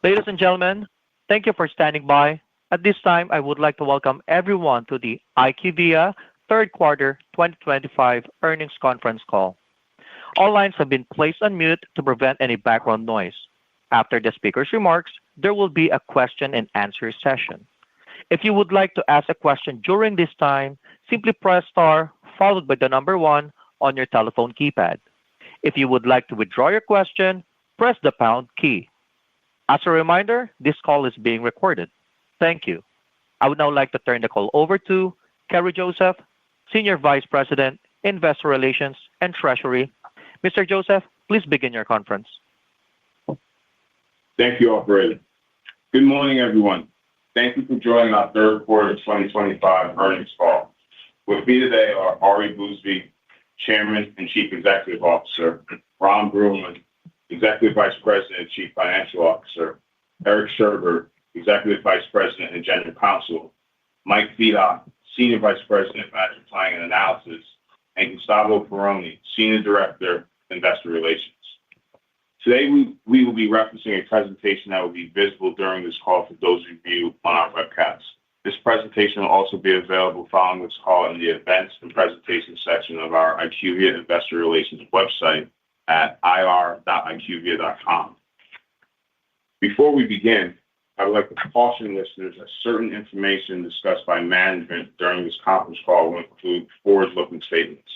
Ladies and gentlemen, thank you for standing by. At this time, I would like to welcome everyone to the IQVIA third quarter 2025 earnings conference call. All lines have been placed on mute to prevent any background noise. After the speaker's remarks, there will be a question-and-answer session. If you would like to ask a question during this time, simply press star followed by the number one on your telephone keypad. If you would like to withdraw your question, press the pound key. As a reminder, this call is being recorded. Thank you. I would now like to turn the call over to Kerri Joseph, Senior Vice President, Investor Relations and Treasury. Mr. Joseph, please begin your conference. Thank you, Operator. Good morning, everyone. Thank you for joining our third quarter 2025 earnings call. With me today are Ari Bousbib, Chairman and Chief Executive Officer, Ron Bruehlman, Executive Vice President and Chief Financial Officer, Eric Sherbet, Executive Vice President and General Counsel, Mike Fedock, Senior Vice President of Financial Planning and Analysis, and Gustavo Perrone, Senior Director, Investor Relations. Today, we will be referencing a presentation that will be visible during this call for those of you on our webcast. This presentation will also be available following this call in the Events and Presentations section of our IQVIA Investor Relations website at ir.iqvia.com. Before we begin, I would like to caution listeners that certain information discussed by management during this conference call will include forward-looking statements.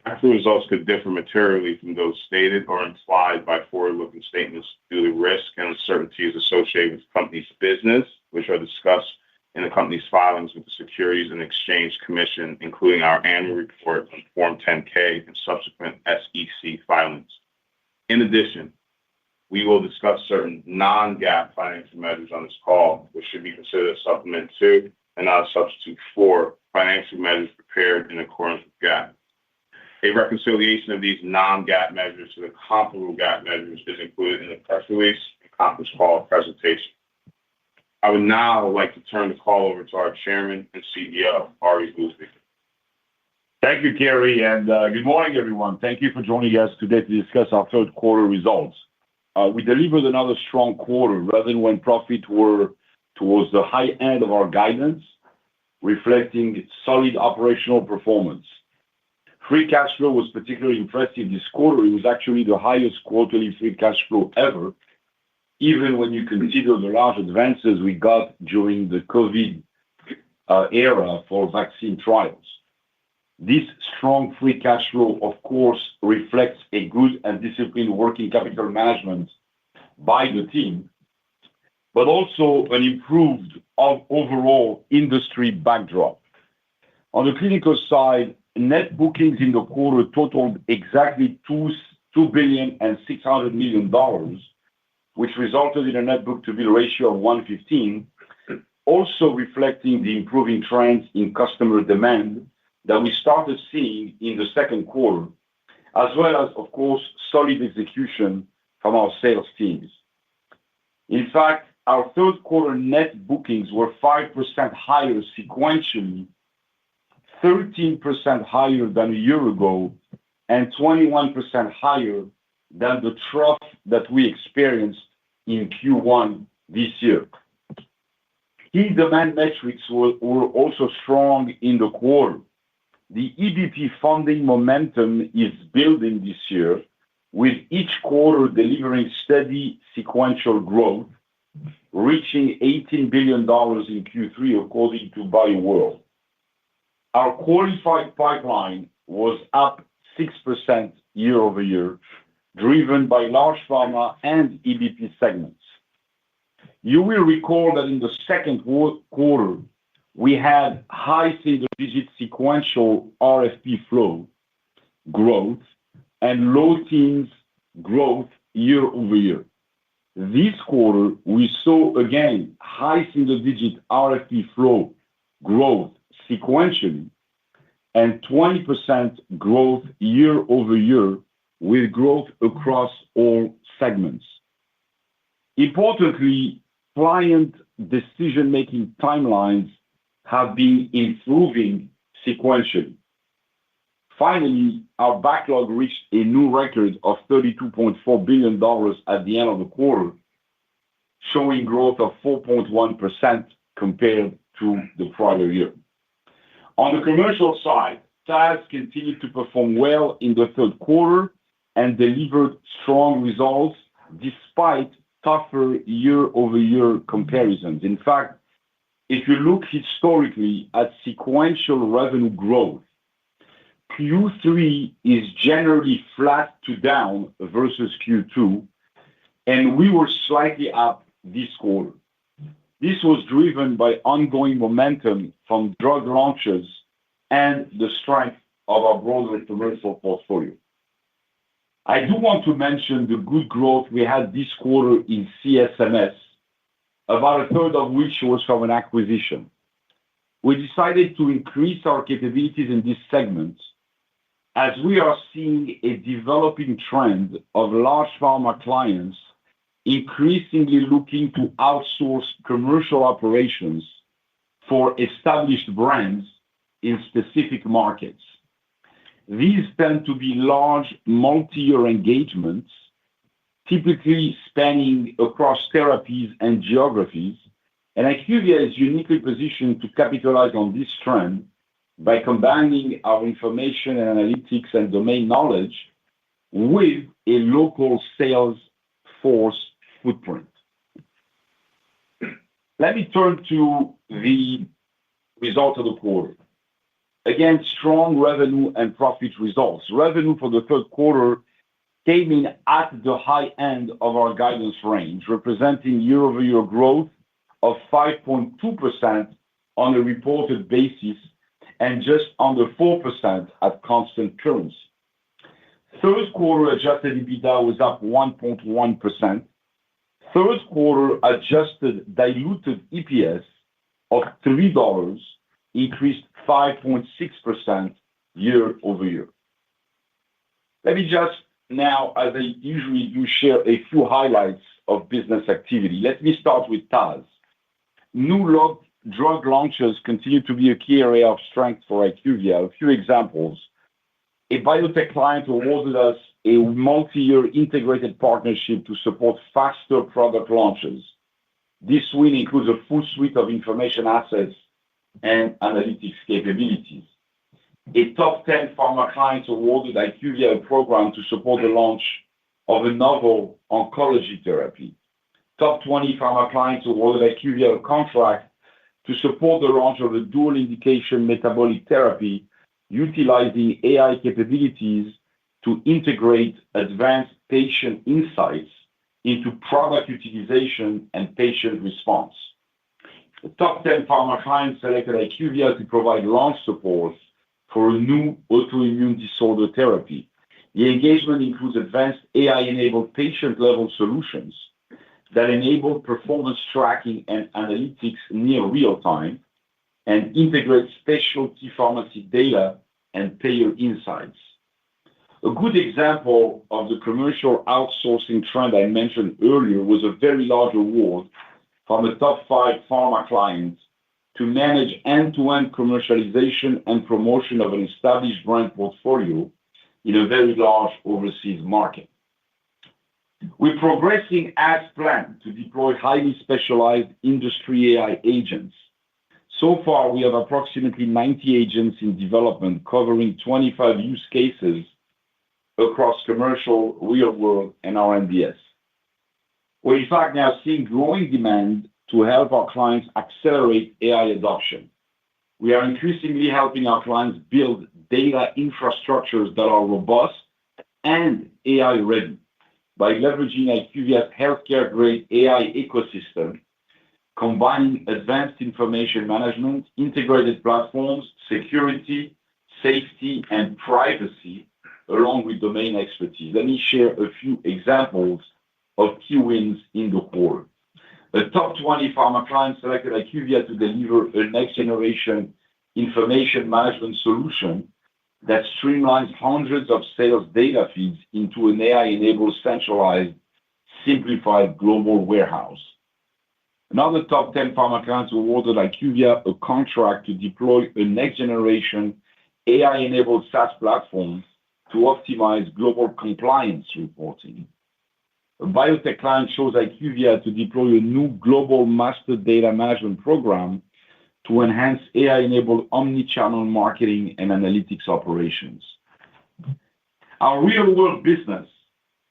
Actual results could differ materially from those stated or implied by forward-looking statements due to risk and uncertainties associated with the company's business, which are discussed in the company's filings with the Securities and Exchange Commission, including our annual report on Form 10-K and subsequent SEC filings. In addition, we will discuss certain non-GAAP financial measures on this call, which should be considered a supplement to and not a substitute for financial measures prepared in accordance with GAAP. A reconciliation of these non-GAAP measures to the comparable GAAP measures is included in the press release and conference call presentation. I would now like to turn the call over to our Chairman and CEO, Ari Bousbib. Thank you, Kerri, and good morning, everyone. Thank you for joining us today to discuss our third quarter results. We delivered another strong quarter. Revenue and profit were towards the high end of our guidance, reflecting solid operational performance. Free cash flow was particularly impressive this quarter. It was actually the highest quarterly free cash flow ever, even when you consider the large advances we got during the COVID era for vaccine trials. This strong free cash flow, of course, reflects a good and disciplined working capital management by the team, but also an improved overall industry backdrop. On the clinical side, net bookings in the quarter totaled exactly $2.6 billion, which resulted in a net book-to-bill ratio of 115, also reflecting the improving trends in customer demand that we started seeing in the second quarter, as well as, of course, solid execution from our sales teams. In fact, our third quarter net bookings were 5% higher sequentially, 13% higher than a year ago, and 21% higher than the trough that we experienced in Q1 this year. Key demand metrics were also strong in the quarter. The EBP funding momentum is building this year, with each quarter delivering steady sequential growth, reaching $18 billion in Q3, according to BioWorld. Our qualified pipeline was up 6% year-over-year, driven by large pharma and EBP segments. You will recall that in the second quarter, we had high single-digit sequential RFP flow growth and low teens growth year-over-year. This quarter, we saw again high single-digit RFP flow growth sequentially and 20% growth year-over-year, with growth across all segments. Importantly, client decision-making timelines have been improving sequentially. Finally, our backlog reached a new record of $32.4 billion at the end of the quarter, showing growth of 4.1% compared to the prior year. On the commercial side, TAS continued to perform well in the third quarter and delivered strong results despite tougher year-over-year comparisons. In fact, if you look historically at sequential revenue growth, Q3 is generally flat to down versus Q2, and we were slightly up this quarter. This was driven by ongoing momentum from drug launches and the strength of our broader commercial portfolio. I do want to mention the good growth we had this quarter in CSMS, about a third of which was from an acquisition. We decided to increase our capabilities in this segment as we are seeing a developing trend of large pharma clients increasingly looking to outsource commercial operations for established brands in specific markets. These tend to be large multi-year engagements, typically spanning across therapies and geographies, and IQVIA is uniquely positioned to capitalize on this trend by combining our information and analytics and domain knowledge with a local sales force footprint. Let me turn to the results of the quarter. Again, strong revenue and profit results. Revenue for the third quarter came in at the high end of our guidance range, representing year-over-year growth of 5.2% on a reported basis and just under 4% at constant currency. Third quarter adjusted EBITDA was up 1.1%. Third quarter adjusted diluted EPS of $3 increased 5.6% year-over-year. Let me just now, as I usually do, share a few highlights of business activity. Let me start with TAS. New drug launches continue to be a key area of strength for IQVIA. A few examples. A biotech client awarded us a multi-year integrated partnership to support faster product launches. This win includes a full suite of information assets and analytics capabilities. A top 10 pharma client awarded IQVIA a program to support the launch of a novel oncology therapy. Top 20 pharma clients awarded IQVIA a contract to support the launch of a dual indication metabolic therapy utilizing AI capabilities to integrate advanced patient insights into product utilization and patient response. The top 10 pharma clients selected IQVIA to provide launch support for a new autoimmune disorder therapy. The engagement includes advanced AI-enabled patient-level solutions that enable performance tracking and analytics near real-time and integrate specialty pharmacy data and payer insights. A good example of the commercial outsourcing trend I mentioned earlier was a very large award from a top 5 pharma client to manage end-to-end commercialization and promotion of an established brand portfolio in a very large overseas market. We're progressing as planned to deploy highly specialized industry AI agents. So far, we have approximately 90 agents in development covering 25 use cases across commercial, real-world, and R&DS. We're in fact now seeing growing demand to help our clients accelerate AI adoption. We are increasingly helping our clients build data infrastructures that are robust and AI-ready by leveraging IQVIA's healthcare-grade AI ecosystem, combining advanced information management, integrated platforms, security, safety, and privacy, along with domain expertise. Let me share a few examples of key wins in the quarter. A top 20 pharma client selected IQVIA to deliver a next-generation information management solution that streamlines hundreds of sales data feeds into an AI-enabled, centralized, simplified global warehouse. Another top 10 pharma clients awarded IQVIA a contract to deploy a next-generation AI-enabled SaaS platform to optimize global compliance reporting. a biotech client chose IQVIA to deploy a new global master data management program to enhance AI-enabled omni-channel marketing and analytics operations. Our real-world business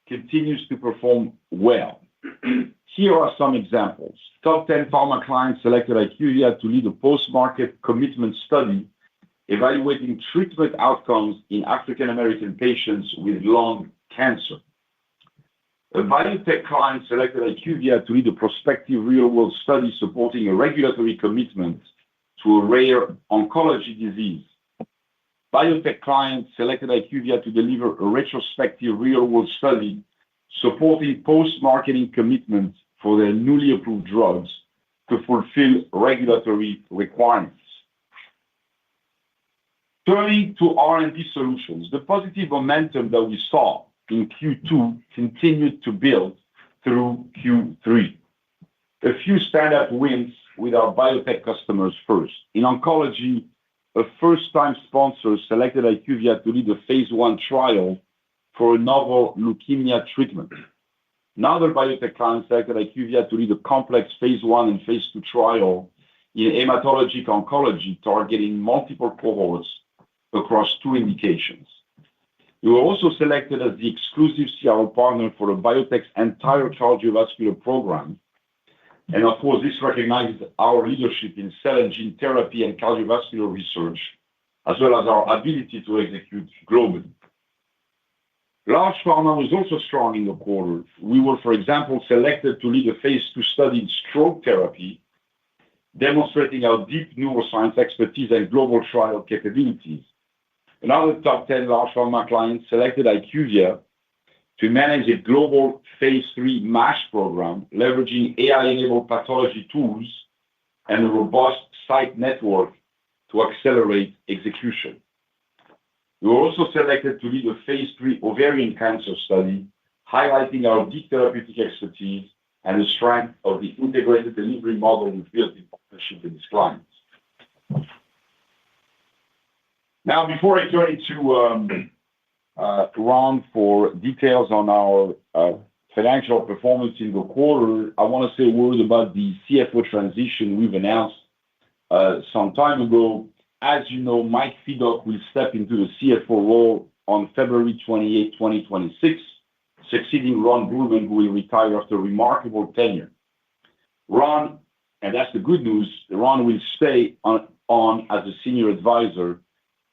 continues to perform well. Here are some examples. Top 10 pharma clients selected IQVIA to lead a post-market commitment study evaluating treatment outcomes in African American patients with lung cancer. A biotech client selected IQVIA to lead a prospective real-world study supporting a regulatory commitment to a rare oncology disease. Biotech clients selected IQVIA to deliver a retrospective real-world study supporting post-marketing commitments for their newly approved drugs to fulfill regulatory requirements. Turning to R&D solutions, the positive momentum that we saw in Q2 continued to build through Q3. A few standout wins with our biotech customers first. In oncology, a first-time sponsor selected IQVIA to lead a phase 1 trial for a novel leukemia treatment. Another biotech client selected IQVIA to lead a complex phase 1 and phase 2 trial in hematologic oncology targeting multiple cohorts across 2 indications. We were also selected as the exclusive CRO partner for a biotech's entire cardiovascular program. And of course, this recognizes our leadership in cell and gene therapy and cardiovascular research, as well as our ability to execute globally. Large pharma was also strong in the quarter. We were, for example, selected to lead a phase 2 study in stroke therapy, demonstrating our deep neuroscience expertise and global trial capabilities. Another top 10 large pharma client selected IQVIA to manage a global phase 3 MASH program, leveraging AI-enabled pathology tools and a robust site network to accelerate execution. We were also selected to lead a phase 3 ovarian cancer study, highlighting our deep therapeutic expertise and the strength of the integrated delivery model we've built in partnership with these clients. Now, before I turn it to Ron for details on our financial performance in the quarter, I want to say a word about the CFO transition we've announced some time ago. As you know, Mike Fedock will step into the CFO role on February 28, 2026, succeeding Ron Bruehlman, who will retire after a remarkable tenure. Ron, and that's the good news, Ron will stay on as a senior advisor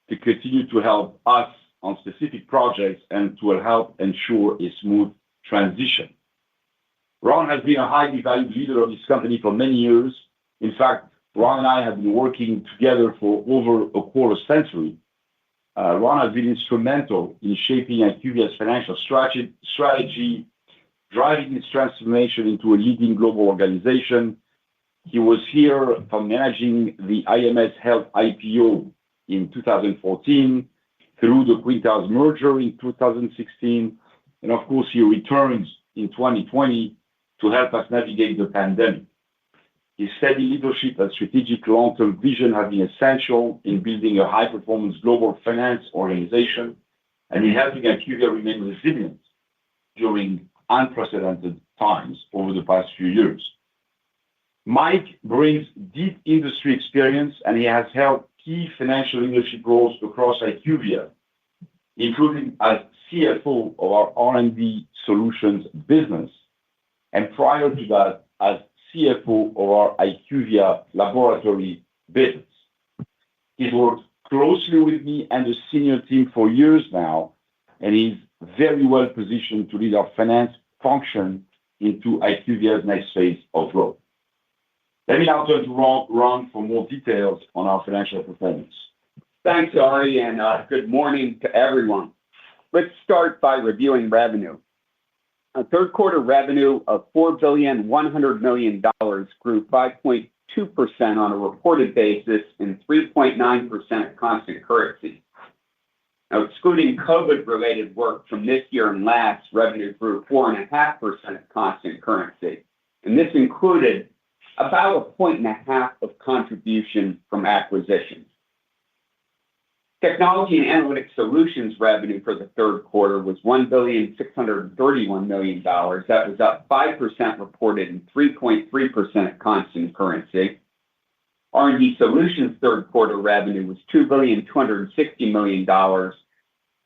to continue to help us on specific projects and to help ensure a smooth transition. Ron has been a highly valued leader of this company for many years. In fact, Ron and I have been working together for over a quarter century. Ron has been instrumental in shaping IQVIA's financial strategy, driving its transformation into a leading global organization. He was here from managing the IMS Health IPO in 2014 through the Quintiles merger in 2016. And of course, he returns in 2020 to help us navigate the pandemic. His steady leadership and strategic long-term vision have been essential in building a high-performance global finance organization and in helping IQVIA remain resilient during unprecedented times over the past few years. Mike brings deep industry experience, and he has held key financial leadership roles across IQVIA, including as CFO of our R&D solutions business, and prior to that, as CFO of our IQVIA laboratory business. He's worked closely with me and the senior team for years now, and he's very well positioned to lead our finance function into IQVIA's next phase of growth. Let me now turn to Ron for more details on our financial performance. Thanks, Ari, and good morning to everyone. Let's start by reviewing revenue. A third quarter revenue of $4.1 billion grew 5.2% on a reported basis and 3.9% constant currency. Now, excluding COVID-related work from this year and last, revenue grew 4.5% constant currency. And this included about 1.5 points of contribution from acquisitions. Technology and Analytics Solutions revenue for the third quarter was $1,631 million. That was up 5% reported and 3.3% constant currency. R&D Solutions third quarter revenue was $2,260 million,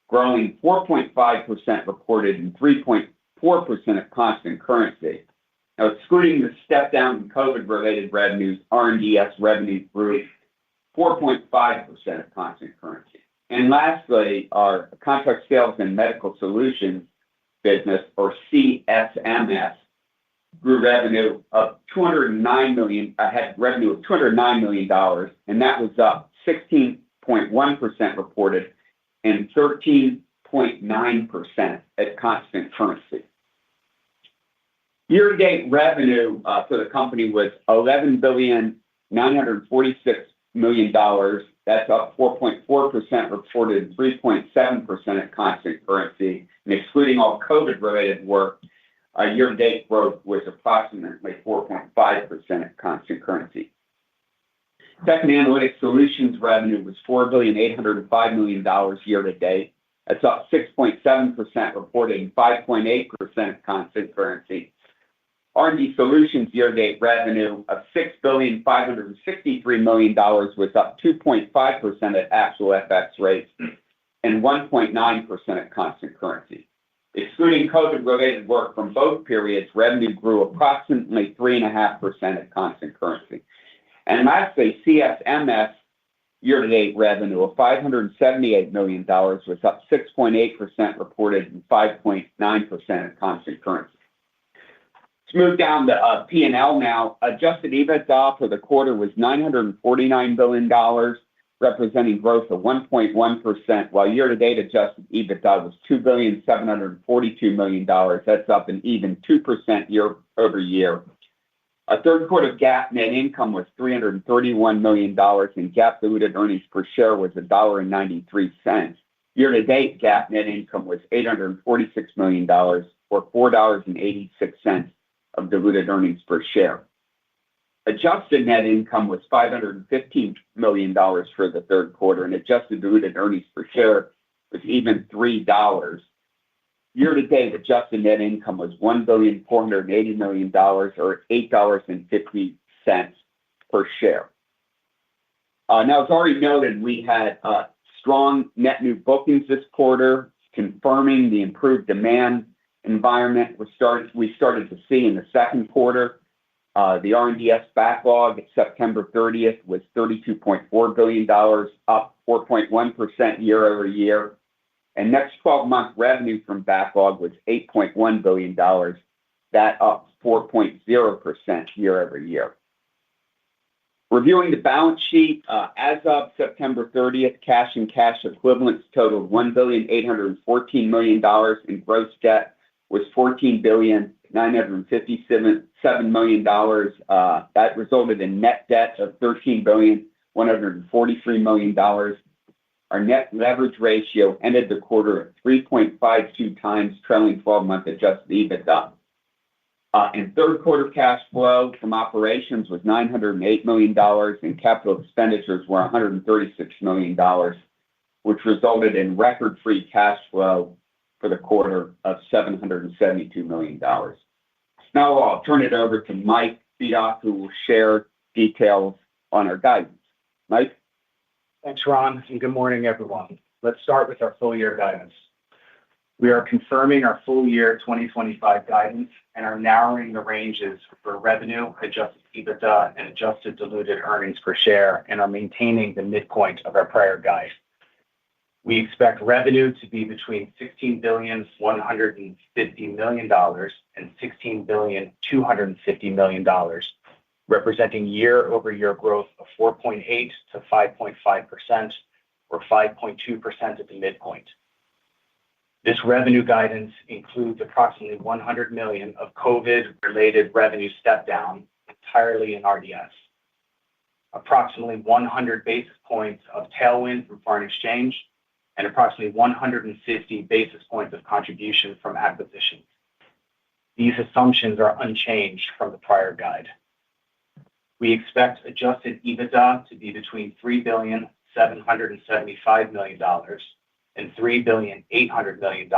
growing 4.5% reported and 3.4% at constant currency. Now, excluding the step down in COVID-related revenues, R&DS revenue grew 4.5% at constant currency. And lastly, our Contract Sales and Medical Solutions business, or CSMS, grew revenue of $209 million, had revenue of $209 million, and that was up 16.1% reported and 13.9% at constant currency. Year-to-date revenue for the company was $11,946 million. That's up 4.4% reported and 3.7% at constant currency. And excluding all COVID-related work, year-to-date growth was approximately 4.5% at constant currency. Tech and Analytics Solutions revenue was $4,805 million year-to-date. That's up 6.7% reported and 5.8% at constant currency. R&D Solutions year-to-date revenue of $6,563 million was up 2.5% at actual FX rates and 1.9% at constant currency. Excluding COVID-related work from both periods, revenue grew approximately 3.5% at constant currency. And lastly, CSMS year-to-date revenue of $578 million was up 6.8% reported and 5.9% at constant currency. Let's move down to P&L now. Adjusted EBITDA for the quarter was $949 billion, representing growth of 1.1%, while year-to-date adjusted EBITDA was $2,742 million. That's up an even 2% year-over-year. Our third quarter GAAP net income was $331 million, and GAAP diluted earnings per share was $1.93. Year-to-date GAAP net income was $846 million, or $4.86 of diluted earnings per share. Adjusted net income was $515 million for the third quarter, and adjusted diluted earnings per share was even $3. Year-to-date adjusted net income was $1,480 million, or $8.50 per share. Now, as already noted, we had strong net new bookings this quarter, confirming the improved demand environment we started to see in the second quarter. The R&DS backlog at September 30th was $32.4 billion, up 4.1% year-over-year. And next 12-month revenue from backlog was $8.1 billion, that up 4.0% year-over-year. Reviewing the balance sheet, as of September 30th, cash and cash equivalents totaled $1,814 million, and gross debt was $14,957 million. That resulted in net debt of $13,143 million. Our net leverage ratio ended the quarter at 3.52 times trailing 12-month adjusted EBITDA. And third quarter cash flow from operations was $908 million, and capital expenditures were $136 million, which resulted in record free cash flow for the quarter of $772 million. Now I'll turn it over to Mike Fedock, who will share details on our guidance. Mike? Thanks, Ron, and good morning, everyone. Let's start with our full year guidance. We are confirming our full year 2025 guidance and are narrowing the ranges for revenue, adjusted EBITDA, and adjusted diluted earnings per share, and are maintaining the midpoint of our prior guide. We expect revenue to be between $16,150 million and $16,250 million, representing year-over-year growth of 4.8 to 5.5%, or 5.2% at the midpoint. This revenue guidance includes approximately $100 million of COVID-related revenue step-down entirely in RDS, approximately 100 basis points of tailwind from foreign exchange, and approximately 150 basis points of contribution from acquisitions. These assumptions are unchanged from the prior guide. We expect adjusted EBITDA to be between $3,750 $3,775 million and $3,800 million,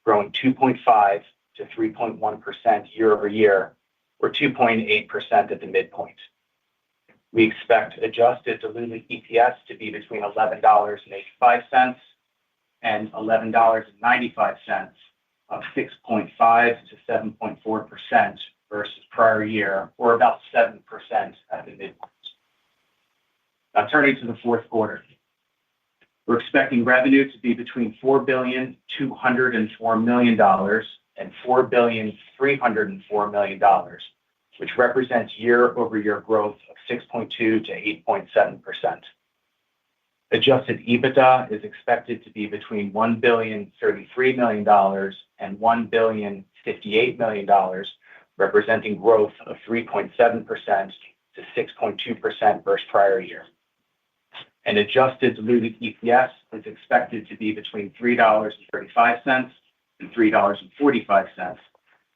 growing 2.5 to 3.1% year-over-year, or 2.8% at the midpoint. We expect adjusted diluted EPS to be between $11.85 and $11.95, up 6.5 to 7.4% versus prior year, or about 7% at the midpoint. Now turning to the fourth quarter. We're expecting revenue to be between $4,204 million and $4,304 million, which represents year-over-year growth of 6.2 to 8.7%. Adjusted EBITDA is expected to be between $1,033 million and $1,058 million, representing growth of 3.7% to 6.2% versus prior year. And adjusted diluted EPS is expected to be between $3.35 and $3.45,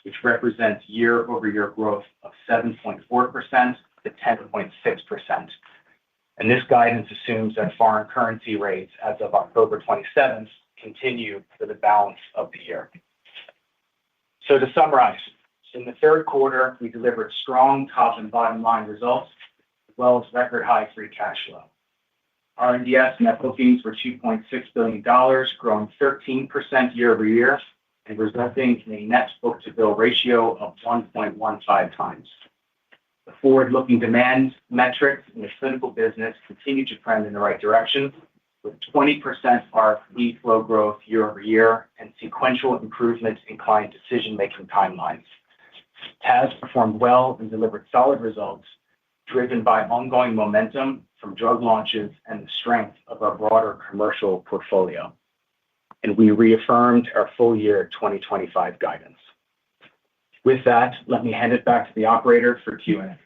which represents year-over-year growth of 7.4% to 10.6%. And this guidance assumes that foreign currency rates as of October 27th continue for the balance of the year. So to summarize, in the third quarter, we delivered strong top and bottom line results, as well as record high free cash flow. R&DS net bookings were $2.6 billion, growing 13% year-over-year, and resulting in a net book-to-bill ratio of 1.15 times. The forward-looking demand metrics in the clinical business continue to trend in the right direction, with 20% RFP flow growth year-over-year and sequential improvements in client decision-making timelines. TAS performed well and delivered solid results, driven by ongoing momentum from drug launches and the strength of our broader commercial portfolio. And we reaffirmed our full year 2025 guidance. With that, let me hand it back to the operator for Q&A.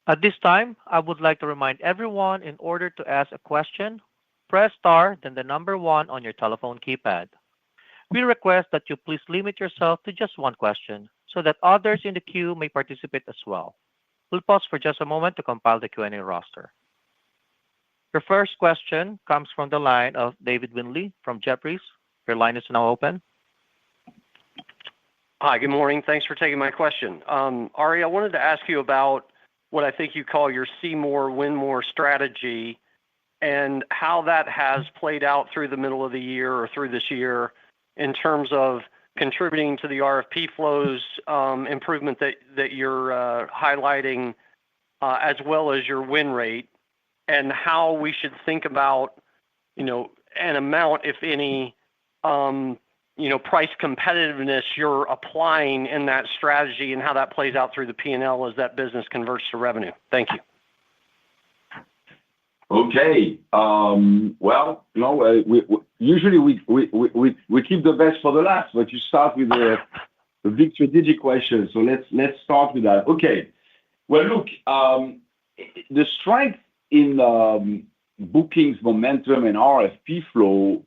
At this time, I would like to remind everyone, in order to ask a question, press star, then the number 1 on your telephone keypad. We request that you please limit yourself to just one question so that others in the queue may participate as well. We'll pause for just a moment to compile the Q&A roster. Your first question comes from the line of David Windley from Jefferies. Your line is now open. Hi, good morning. Thanks for taking my question. Ari, I wanted to ask you about what I think you call your See More, Win More strategy and how that has played out through the middle of the year or through this year in terms of contributing to the RFP flows improvement that you're highlighting, as well as your win rate, and how we should think about, an amount, if any, price competitiveness you're applying in that strategy and how that plays out through the P&L as that business converts to revenue. Thank you. Okay. Well, usually we keep the best for the last, but you start with the big strategic question. So let's start with that. Okay. Well, look, the strength in bookings momentum and RFP flow,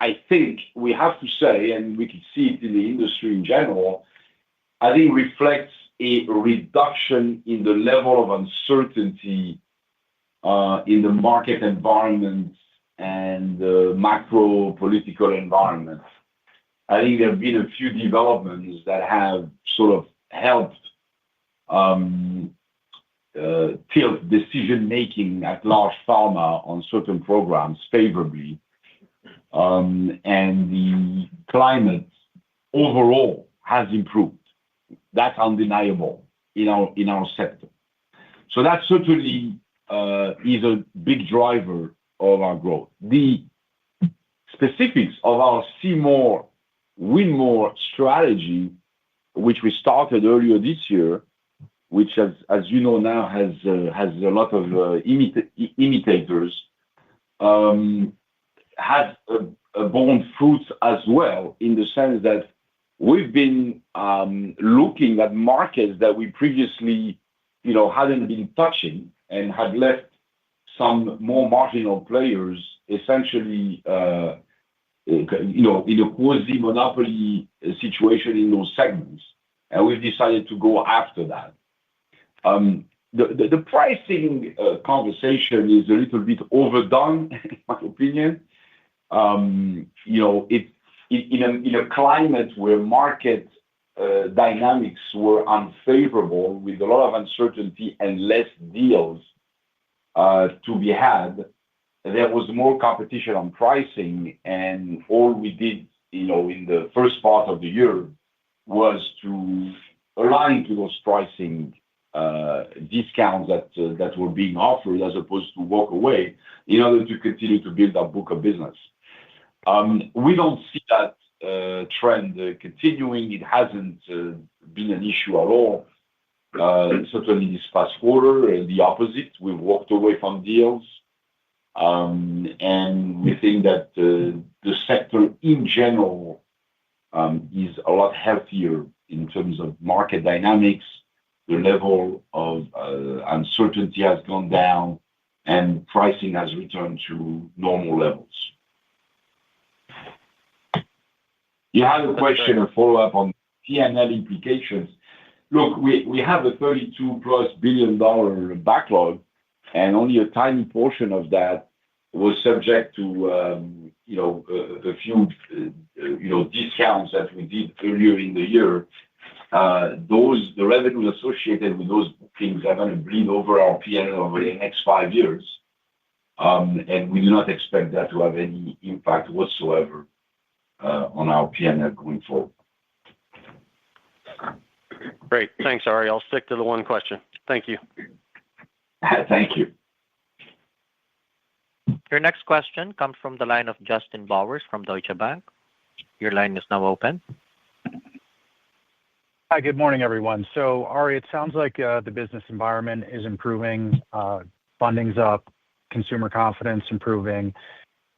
I think we have to say, and we can see it in the industry in general, I think reflects a reduction in the level of uncertainty in the market environment and the macro political environment. I think there have been a few developments that have sort of helped tilt decision-making at large pharma on certain programs favorably. And the climate overall has improved. That's undeniable in our sector. So that certainly is a big driver of our growth. The specifics of our See More, Win More strategy, which we started earlier this year, which, as you know now, has a lot of imitators, has borne fruits as well, in the sense that we've been looking at markets that we previously, hadn't been touching and had left some more marginal players essentially, in a quasi-monopoly situation in those segments. And we've decided to go after that. The pricing conversation is a little bit overdone, in my opinion. In a climate where market dynamics were unfavorable with a lot of uncertainty and less deals to be had, there was more competition on pricing, and all we did, in the first part of the year was to align to those pricing discounts that were being offered as opposed to walk away in order to continue to build our book of business. We don't see that trend continuing. It hasn't been an issue at all. Certainly this past quarter, the opposite. We've walked away from deals. And we think that the sector in general is a lot healthier in terms of market dynamics. The level of uncertainty has gone down, and pricing has returned to normal levels. You have a question, a follow-up on P&L implications. Look, we have a $32+ billion backlog, and only a tiny portion of that was subject to a few discounts that we did earlier in the year. The revenues associated with those bookings are going to bleed over our P&L over the next 5 years, and we do not expect that to have any impact whatsoever on our P&L going forward. Great. Thanks, Ari. I'll stick to the one question. Thank you. Thank you. Your next question comes from the line of Justin Bowers from Deutsche Bank. Your line is now open. Hi, good morning, everyone. So, Ari, it sounds like the business environment is improving, funding's up, consumer confidence improving,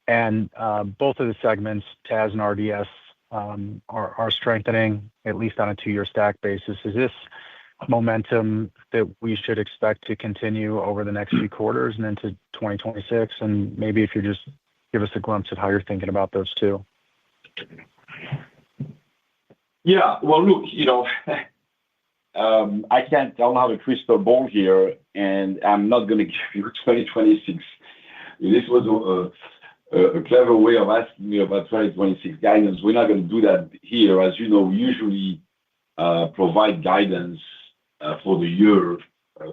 and both of the segments, TAS and RDS, are strengthening, at least on a 2-year stack basis. Is this momentum that we should expect to continue over the next few quarters and into 2026? And maybe if you just give us a glimpse at how you're thinking about those two. Yeah, well, look, I don't have a crystal ball here, and I'm not going to give you 2026. This was a clever way of asking me about 2026 guidance. We're not going to do that here. As you know, we usually provide guidance for the year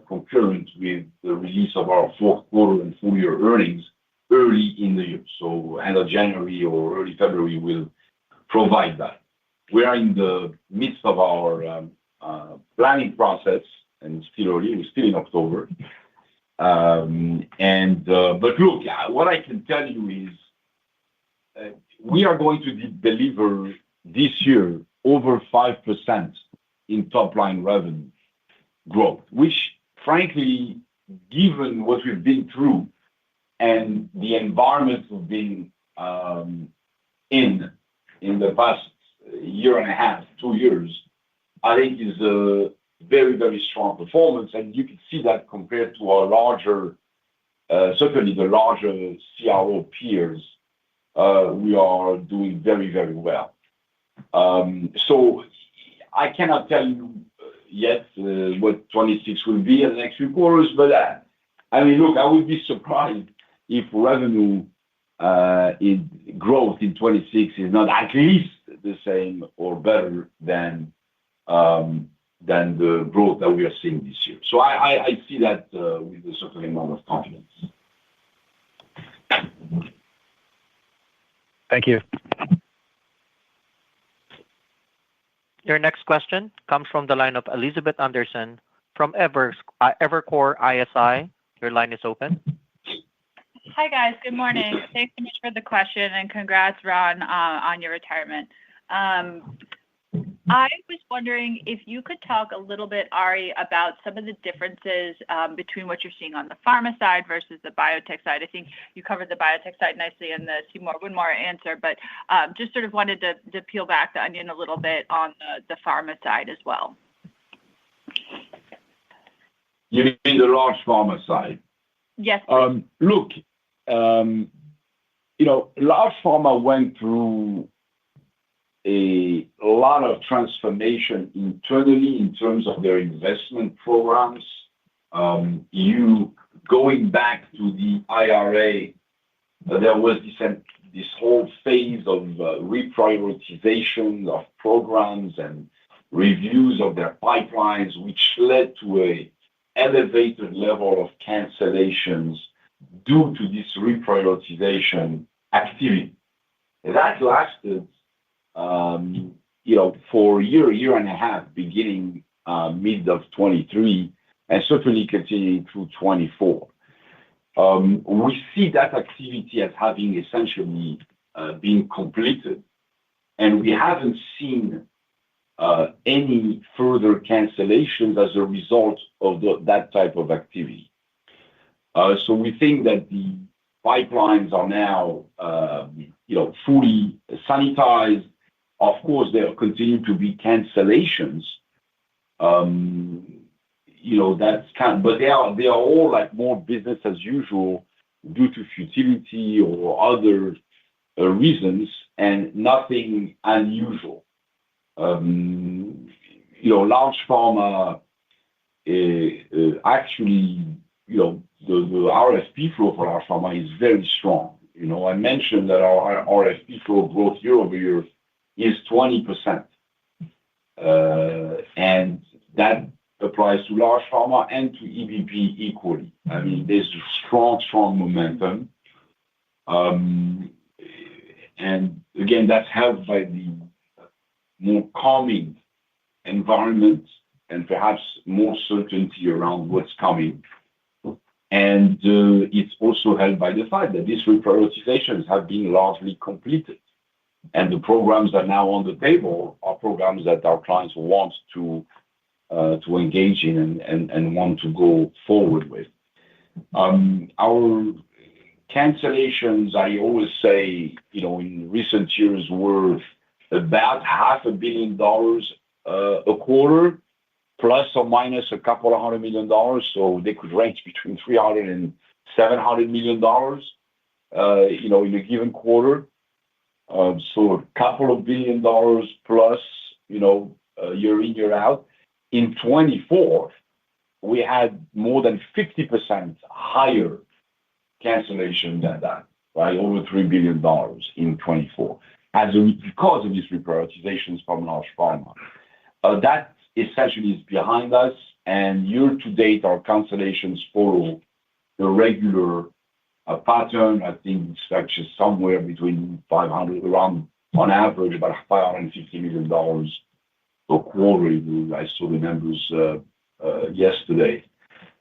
concurrent with the release of our fourth quarter and full year earnings early in the year. So end of January or early February, we'll provide that. We are in the midst of our planning process, and it's still early. We're still in October. But look, what I can tell you is we are going to deliver this year over 5% in top-line revenue growth, which, frankly, given what we've been through and the environment we've been in the past year and a half, 2 years, I think is a very, very strong performance. And you can see that compared to our larger, certainly the larger CRO peers, we are doing very, very well. So I cannot tell you yet what 26 will be in the next few quarters, but I mean, look, I would be surprised if revenue in growth in 26 is not at least the same or better than the growth that we are seeing this year. So I see that with a certain amount of confidence. Thank you. Your next question comes from the line of Elizabeth Anderson from Evercore ISI. Your line is open. Hi, guys. Good morning. Thanks so much for the question, and congrats, Ron, on your retirement. I was wondering if you could talk a little bit, Ari, about some of the differences between what you're seeing on the pharma side versus the biotech side. I think you covered the biotech side nicely in the Seymour Winmar answer, but just sort of wanted to peel back the onion a little bit on the pharma side as well. You mean the large pharma side? Yes. Look, large pharma went through a lot of transformation internally in terms of their investment programs You going back to the IRA, there was this whole phase of reprioritization of programs and reviews of their pipelines, which led to a elevated level of cancellations due to this reprioritization activity. That lasted, for a year and a half, beginning mid of 23, and certainly continuing through 24. We see that activity as having essentially been completed, and we haven't seen any further cancellations as a result of that type of activity. So we think that the pipelines are now, fully sanitized. Of course, there continue to be cancellations. But they are all like more business as usual due to futility or other reasons, and nothing unusual. Large pharma, actually, the RFP flow for large pharma is very strong. I mentioned that our RFP flow growth year-over-year is 20%. And that applies to large pharma and to EBP equally. I mean, there's strong momentum. And again, that's helped by the more calming environment and perhaps more certainty around what's coming. And it's also helped by the fact that these reprioritizations have been largely completed. And the programs that are now on the table are programs that our clients want to engage in and want to go forward with. Our cancellations, I always say, in recent years were about $500 million a quarter, plus or minus a couple of $100 million. So they could range between $300 and $700 million, in a given quarter. So a couple of $1 billion plus, year in, year out. In 24, we had more than 50% higher cancellation than that, right? Over $3 billion in 24, because of these reprioritizations from large pharma. That essentially is behind us, and year to date, our cancellations follow the regular pattern. I think it's actually somewhere between 500, around, on average, about $550 million per quarter. I saw the numbers yesterday.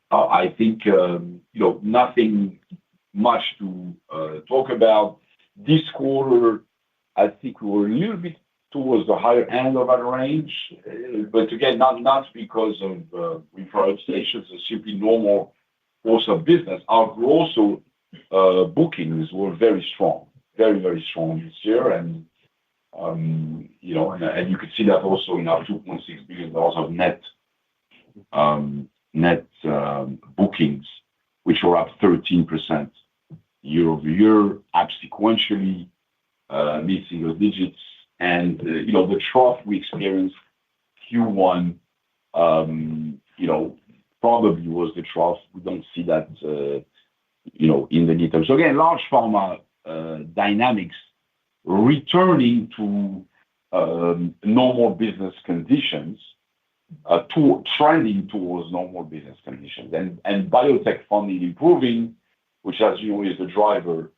I think, nothing much to talk about. This quarter, I think we were a little bit towards the higher end of our range, but again, not because of reprioritizations, it's simply normal course of business. Our gross bookings were very strong, very, very strong this year, and you could see that also in our $2.6 billion of net bookings, which were up 13% year-over-year, up sequentially, mid-single digits. And, the trough we experienced, Q1, probably was the trough. We don't see that, in the near term. So again, large pharma dynamics returning to normal business conditions, trending towards normal business conditions, and biotech funding improving, which, as you know, is the driver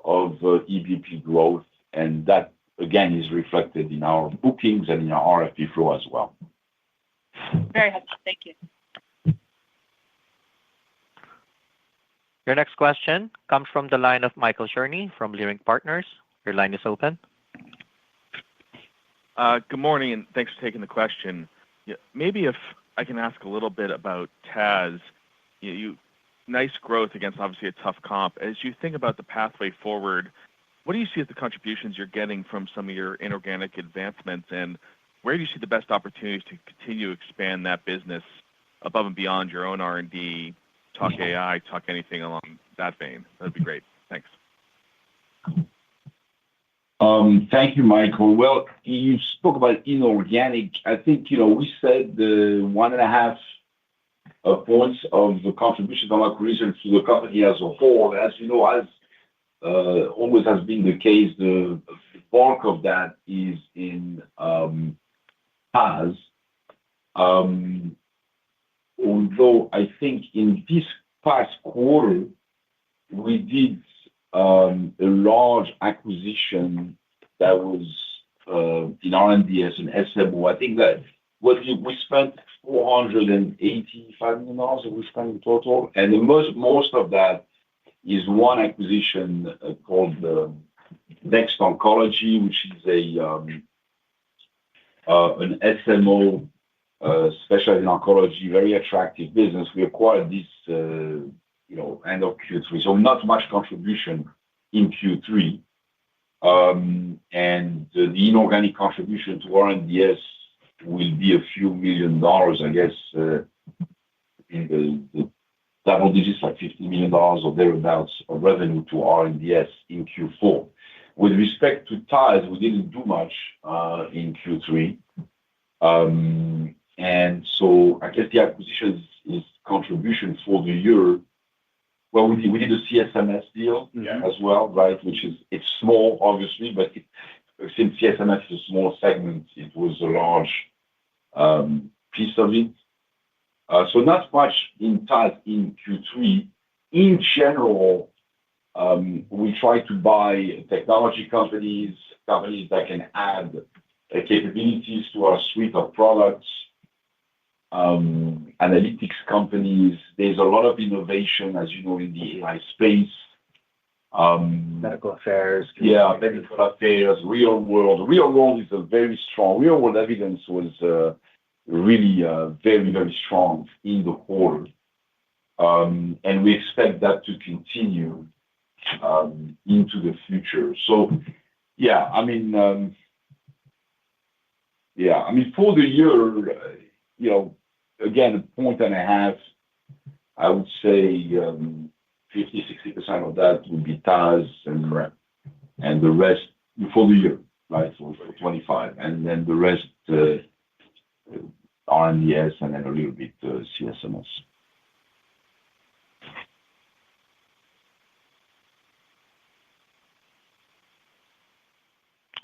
of EBP growth, and that again is reflected in our bookings and in our RFP flow as well. Very helpful. Thank you. Your next question comes from the line of Michael Cherny from Leerink Partners. Your line is open. Good morning, and thanks for taking the question. Maybe if I can ask a little bit about TAS. Nice growth against obviously a tough comp. As you think about the pathway forward, what do you see as the contributions you're getting from some of your inorganic advancements, and where do you see the best opportunities to continue to expand that business above and beyond your own R&D, talk AI, talk anything along that vein? That'd be great. Thanks. Thank you, Michael. Well, you spoke about inorganic. I think, we said the 1.5 points of the contribution from acquisition to the company as a whole. As you know, as always has been the case, the bulk of that is in TAS. Although I think in this past quarter, we did a large acquisition that was in R&DS and SMO. I think that we spent $485 million that we spent in total, and most of that is one acquisition called Next Oncology, which is an SMO specialized in oncology, very attractive business. We acquired this end of Q3, so not much contribution in Q3. And the inorganic contribution to R&DS will be a few $1 million, I guess, in the double digits, like $50 million or thereabouts of revenue to R&DS in Q4. With respect to TAS, we didn't do much in Q3. And so I guess the acquisition is contribution for the year. Well, we did a CSMS deal as well, right? It's small, obviously, but since CSMS is a small segment, it was a large piece of it. So not much in TAS in Q3. In general, we try to buy technology companies that can add capabilities to our suite of products, analytics companies. There's a lot of innovation, as you know, in the AI space. Medical affairs. Yeah, medical affairs, real world. Real world is a very strong. Real world evidence was really very, very strong in the quarter. And we expect that to continue into the future. So, for the year, again, 1.5 points, I would say 50-60% of that would be TAS and the rest for the year, right? So for 25, and then the rest R&DS and then a little bit CSMS.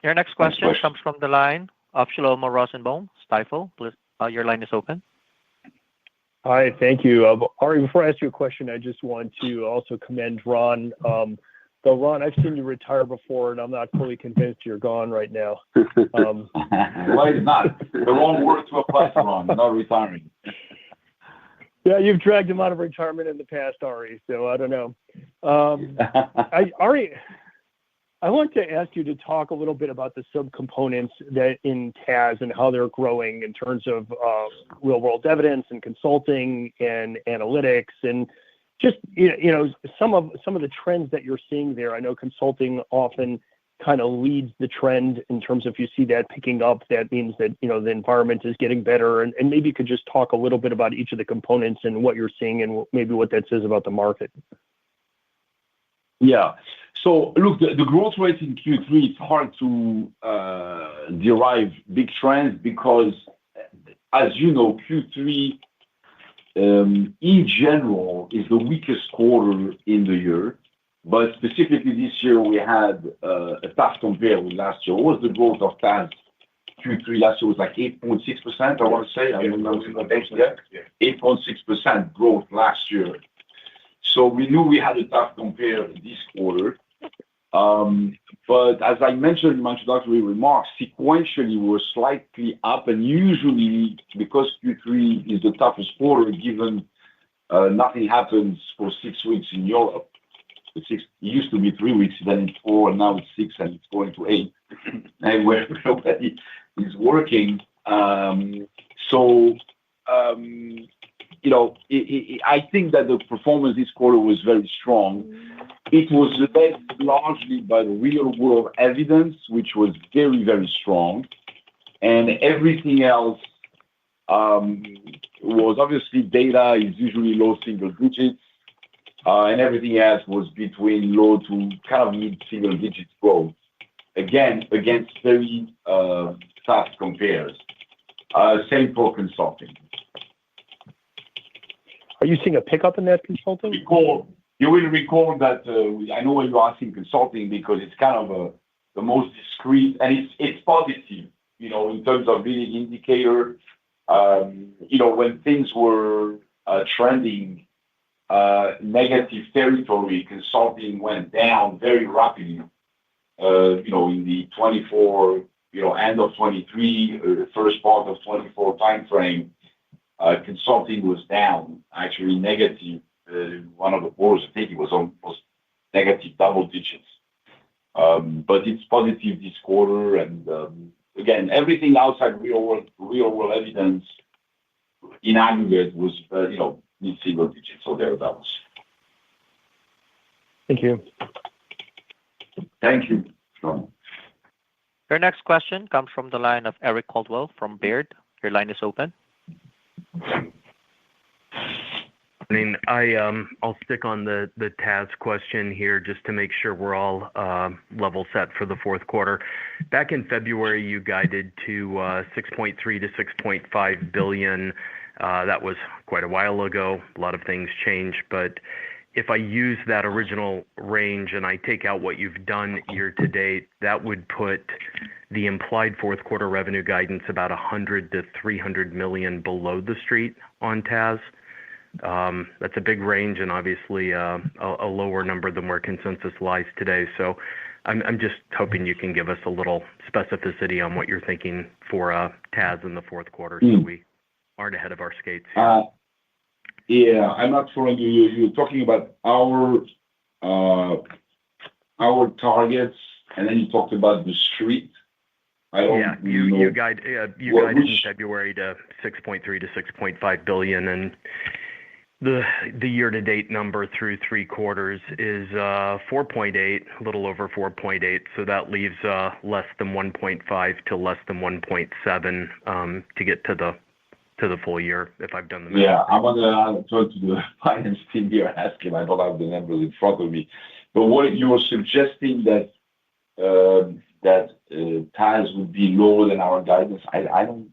Your next question comes from the line of Shlomo Rosenbaum, Stifel. Please, your line is open. Hi, thank you. Ari, before I ask you a question, I just want to also commend Ron. Though, Ron, I've seen you retire before, and I'm not fully convinced you're gone right now. Why not? The wrong word to apply to Ron, not retiring. Yeah, you've dragged him out of retirement in the past, Ari, so I don't know. Ari, I want to ask you to talk a little bit about the subcomponents that in TAS and how they're growing in terms of real-world evidence and consulting and analytics and just some of the trends that you're seeing there. I know consulting often kind of leads the trend in terms of if you see that picking up, that means that the environment is getting better. And maybe you could just talk a little bit about each of the components and what you're seeing and maybe what that says about the market. Yeah. So look, the growth rate in Q3, it's hard to derive big trends because, as you know, Q3 in general is the weakest quarter in the year. But specifically this year, we had a tough compare with last year. What was the growth of TAS Q3 last year? Was like 8.6%, I want to say. I remember 8.6% growth last year. So we knew we had a tough compare this quarter. But as I mentioned in my introductory remarks, sequentially, we're slightly up. And usually, because Q3 is the toughest quarter, given nothing happens for 6 weeks in Europe. It used to be 3 weeks, then it's 4, and now it's 6, and it's going to 8. And where nobody is working. I think that the performance this quarter was very strong. It was led largely by the real-world evidence, which was very, very strong. And everything else was obviously data is usually low single digits. And everything else was between low to kind of mid-single digits growth. Again, against very tough compares. Same for consulting. Are you seeing a pickup in that consulting? You will recall that I know why you're asking consulting because it's kind of the most discreet, and it's positive, in terms of leading indicator. When things were trending negative territory, consulting went down very rapidly. In the 24, end of 23, first part of 24 timeframe, consulting was down, actually negative. One of the quarters, I think it was almost negative double digits. But it's positive this quarter. And again, everything outside real world evidence in aggregate was, mid-single digits or thereabouts. Thank you. Thank you, Sean. Your next question comes from the line of Eric Coldwell from Baird. Your line is open. I'll stick on the TAS question here just to make sure we're all level set for the fourth quarter. Back in February, you guided to $6.3 to $6.5 billion. That was quite a while ago. A lot of things changed, but if I use that original range and I take out what you've done year to date, that would put the implied fourth quarter revenue guidance about $100 to $300 million below the street on TAS. That's a big range and obviously a lower number than where consensus lies today. So I'm just hoping you can give us a little specificity on what you're thinking for TAS in the fourth quarter so we aren't ahead of our skates here. Yeah, I'm not following you. You're talking about our targets, and then you talked about the street. You guided in February to 6.3 to 6.5 billion, and the year-to-date number through three quarters is 4.8, a little over 4.8. So that leaves less than 1.5 to less than 1.7 to get to the full year, if I've done the math. Yeah, I'm going to turn to the finance team here and ask him. I don't have the numbers in front of me. But what you were suggesting that TAS would be lower than our guidance, I don't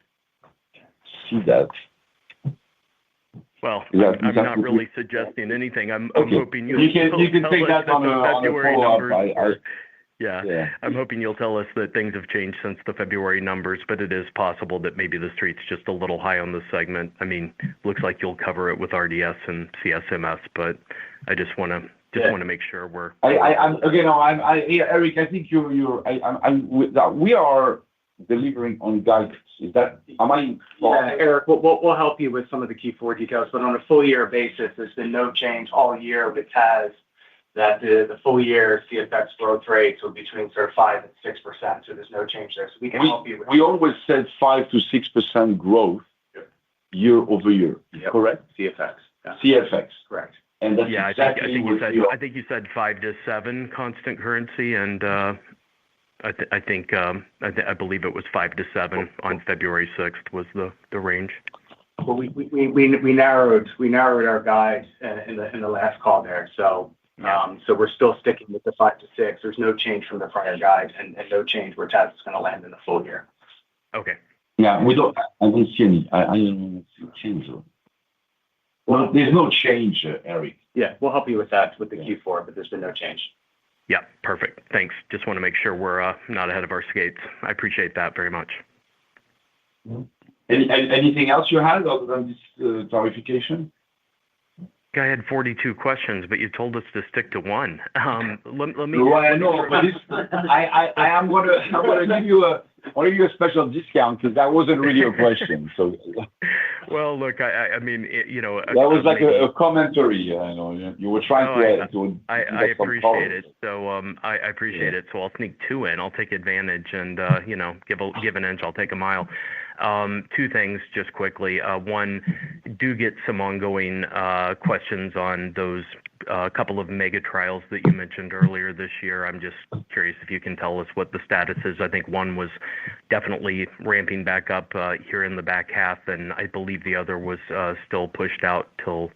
see that. Well, I'm not really suggesting anything. I'm hoping you can take that on a follow-up. Yeah, I'm hoping you'll tell us that things have changed since the February numbers, but it is possible that maybe the street's just a little high on the segment. I mean, looks like you'll cover it with RDS and CSMS, but I just want to make sure we're. Eric, I think we are delivering on guidance. Am I? Yeah, Eric, we'll help you with some of the Q4 details, but on a full year basis, there's been no change all year with TAS. That the full year CFX growth rates were between sort of 5% and 6%. So there's no change there. So we can help you with. We always said 5 to 6% growth year over year. Yep. Correct? CFX. Yeah. CFX. Correct. And that's exactly I think you said 5 to 7 constant currency, and I believe it was 5 to 7 on February 6th was the range. Well, we narrowed our guide in the last call there. So we're still sticking with the 5 to 6. There's no change from the prior guide, and no change where TAS is going to land in the full year. Okay. Yeah, I don't see any. I don't see change. Well, there's no change, Eric. Yeah, we'll help you with that with the Q4, but there's been no change. Yeah, perfect. Thanks. Just want to make sure we're not ahead of our skates. I appreciate that very much. Anything else you had other than this clarification? I had 42 questions, but you told us to stick to one. Let me. No, I know, but I am going to give you a special discount because that wasn't really a question. So. Well, look, I mean, that was like a commentary. I know you were trying to. I appreciate it. So I appreciate it. So I'll sneak two in. I'll take advantage and give an inch. I'll take a mile. Two things just quickly. One, do get some ongoing questions on those couple of mega trials that you mentioned earlier this year. I'm just curious if you can tell us what the status is. I think one was definitely ramping back up here in the back half, and I believe the other was still pushed out till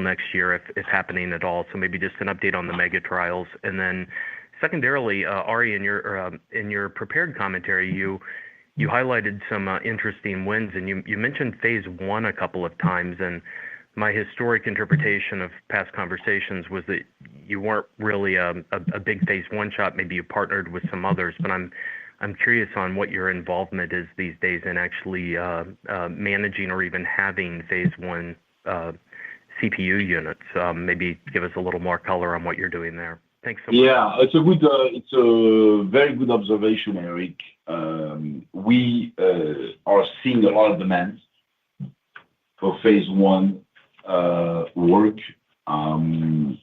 next year, if happening at all. So maybe just an update on the mega trials, and then secondarily, Ari, in your prepared commentary, you highlighted some interesting wins, and you mentioned phase one a couple of times, and My historic interpretation of past conversations was that you weren't really a big phase one shop. Maybe you partnered with some others, but I'm curious on what your involvement is these days in actually managing or even having phase one CPU units. Maybe give us a little more color on what you're doing there. Thanks so much. Yeah, it's a very good observation, Eric. We are seeing a lot of demand for phase one work, and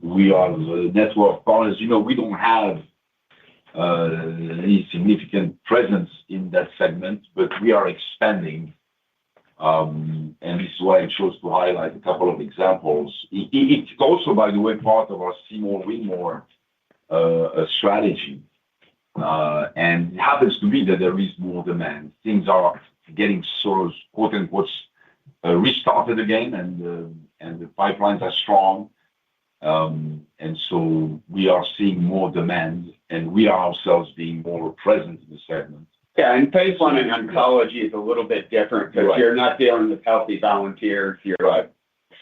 we are the network partners. We don't have any significant presence in that segment, but we are expanding. And this is why I chose to highlight a couple of examples. It's also, by the way, part of our see more, win more strategy. And it happens to be that there is more demand. Things are getting sort of, quote unquote, restarted again, and the pipelines are strong. And so we are seeing more demand, and we are ourselves being more present in the segment. Yeah, and phase one in oncology is a little bit different because you're not dealing with healthy volunteers.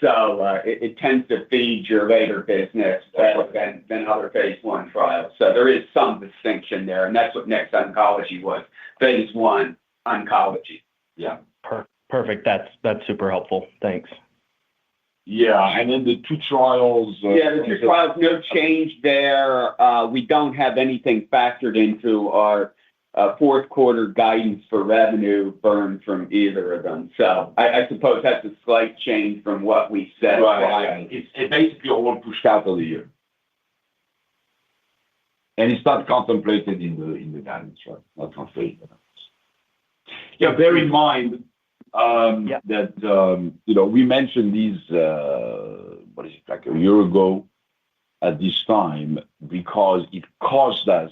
So it tends to feed your later business than other phase one trials. So there is some distinction there, and that's what Next Oncology was, phase one oncology. Yeah. Perfect. That's super helpful. Thanks. Yeah, and then the two trials. The two trials, no change there. We don't have anything factored into our fourth quarter guidance for revenue burn from either of them. So I suppose that's a slight change from what we said. Right. It's basically all pushed out of the year. And it's not contemplated in the guidance, right? Not contemplated. Yeah, bear in mind that we mentioned these like a year ago at this time because it caused us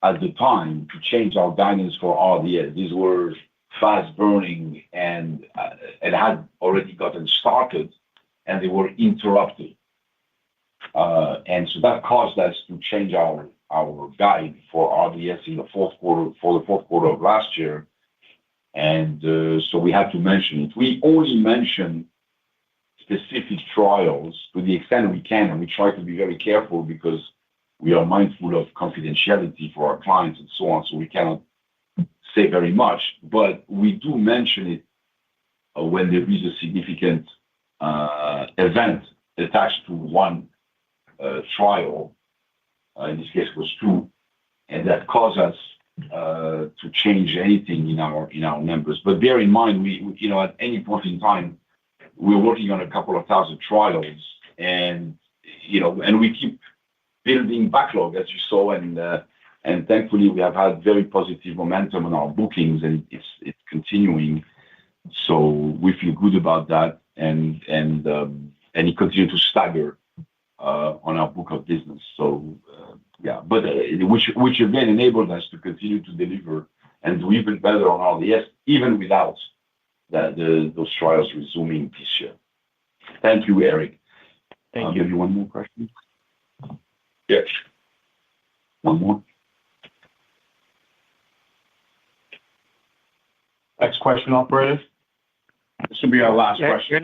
at the time to change our guidance for RDS. These were fast burning and had already gotten started, and they were interrupted. And so that caused us to change our guide for RDS in the fourth quarter of last year. And so we have to mention it. We only mention specific trials to the extent we can, and we try to be very careful because we are mindful of confidentiality for our clients and so on, so we cannot say very much. But we do mention it when there is a significant event attached to one trial. In this case, it was two, and that caused us to change anything in our numbers. But bear in mind, we at any point in time, we're working on a couple of thousand trials, and we keep building backlog, as you saw, and thankfully we have had very positive momentum on our bookings, and it's continuing. So we feel good about that, and it continues to stagger on our book of business. So but which again enabled us to continue to deliver and do even better on RDS, even without those trials resuming this year. Thank you, Eric. Thank you. Give you one more question. Yes. One more. Next question, operator. This will be our last question.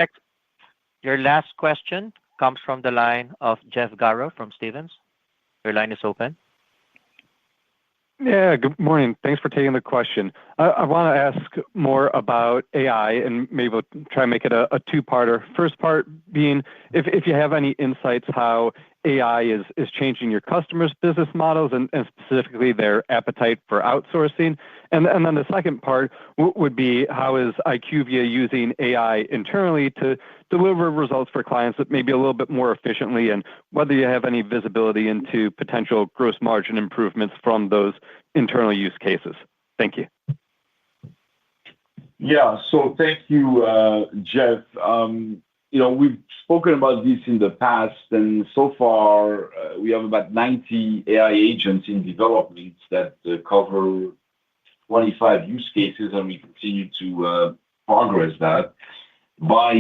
Your last question comes from the line of Jeff Garro from Stephens. Your line is open. Yeah, good morning. Thanks for taking the question. I want to ask more about AI, and maybe we'll try and make it a two-parter. First part being, if you have any insights how AI is changing your customers' business models and specifically their appetite for outsourcing. And then the second part would be, how is IQVIA using AI internally to deliver results for clients that maybe a little bit more efficiently, and whether you have any visibility into potential gross margin improvements from those internal use cases. Thank you. Yeah, so thank you, Jeff. We've spoken about this in the past, and so far we have about 90 AI agents in development that cover 25 use cases, and we continue to progress that. By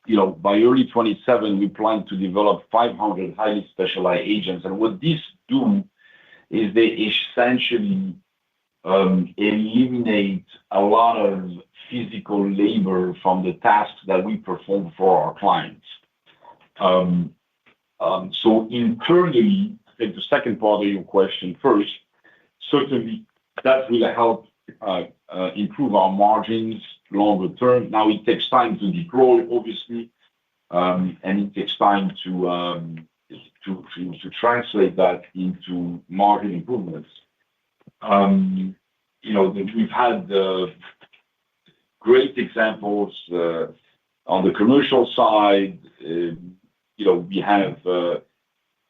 early 27, we plan to develop 500 highly specialized agents, and what these do is they essentially eliminate a lot of physical labor from the tasks that we perform for our clients. So internally, I think the second part of your question first, certainly that will help improve our margins longer term. Now, it takes time to deploy, obviously, and it takes time to translate that into margin improvements. We've had great examples on the commercial side.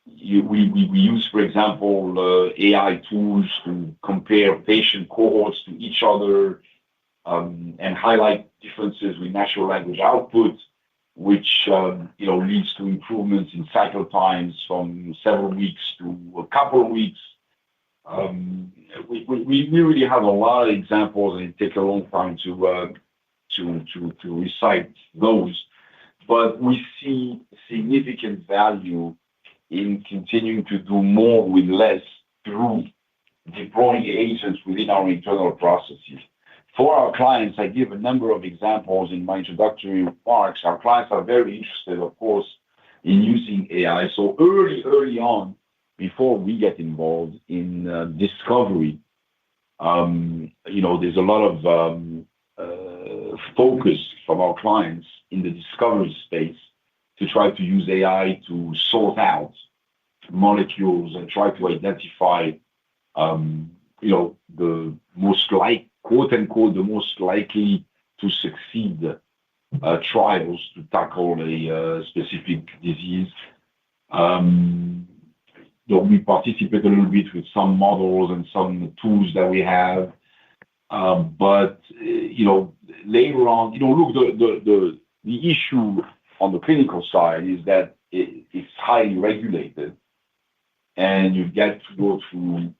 We use, for example, AI tools to compare patient cohorts to each other and highlight differences with natural language output, which leads to improvements in cycle times from several weeks to a couple of weeks. We really have a lot of examples, and it takes a long time to recite those. But we see significant value in continuing to do more with less through deploying agents within our internal processes. For our clients, I give a number of examples in my introductory remarks. Our clients are very interested, of course, in using AI. So early on, before we get involved in discovery, there's a lot of focus from our clients in the discovery space to try to use AI to sort out molecules and try to identify, the most quote unquote, the most likely to succeed trials to tackle a specific disease. We participate a little bit with some models and some tools that we have. But later on, look, the issue on the clinical side is that it's highly regulated, and you get to go through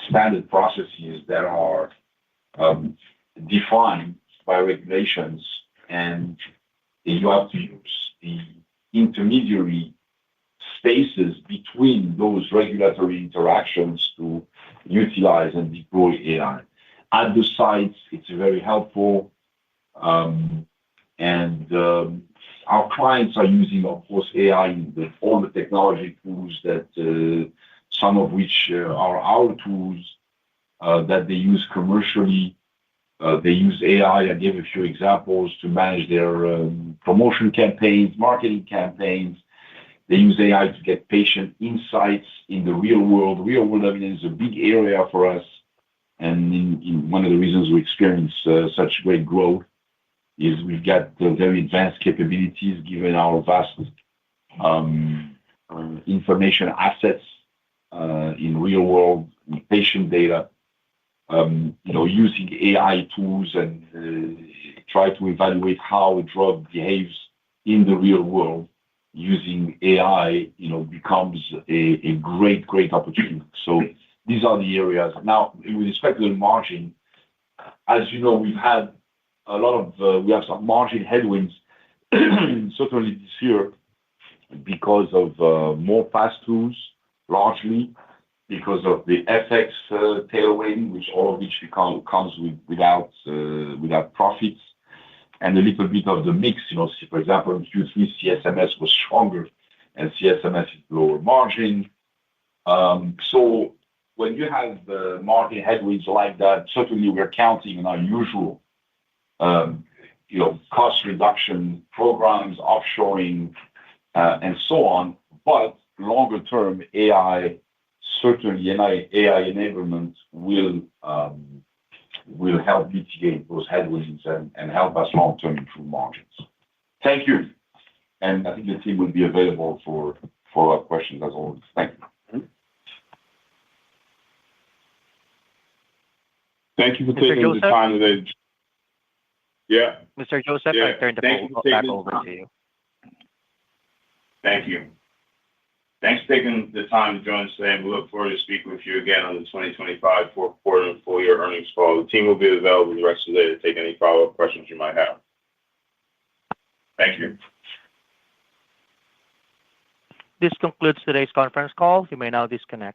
standard processes that are defined by regulations, and you have to use the intermediary spaces between those regulatory interactions to utilize and deploy AI. At the sites, it's very helpful. Our clients are using, of course, AI in all the technology tools that some of which are our tools that they use commercially. They use AI. I gave a few examples to manage their promotion campaigns, marketing campaigns. They use AI to get patient insights in the real world. Real world evidence is a big area for us. And in one of the reasons we experience such great growth is we've got very advanced capabilities given our vast information assets in real world patient data. Using AI tools and try to evaluate how a drug behaves in the real world using AI, becomes a great opportunity. So these are the areas. Now, with respect to the margin, as you know, we've had we have some margin headwinds, certainly this year, because of more pass-throughs, largely because of the FX tailwind, which all of which comes without profits, and a little bit of the mix. For example, in Q3, CSMS was stronger, and CSMS is lower margin. So when you have margin headwinds like that, certainly we're counting on our usual cost reduction programs, offshoring, and so on. But longer term, AI, certainly AI enablement will help mitigate those headwinds and help us long term improve margins. Thank you. And I think the team will be available for follow-up questions as always. Thank you. Thank you for taking the time today. Yeah. Mr. Joseph, I turn the call back over to you. Thank you. Thanks for taking the time to join us today, and we look forward to speaking with you again on the 2025 fourth quarter and full year earnings call. The team will be available the rest of the day to take any follow-up questions you might have. Thank you. This concludes today's conference call. You may now disconnect.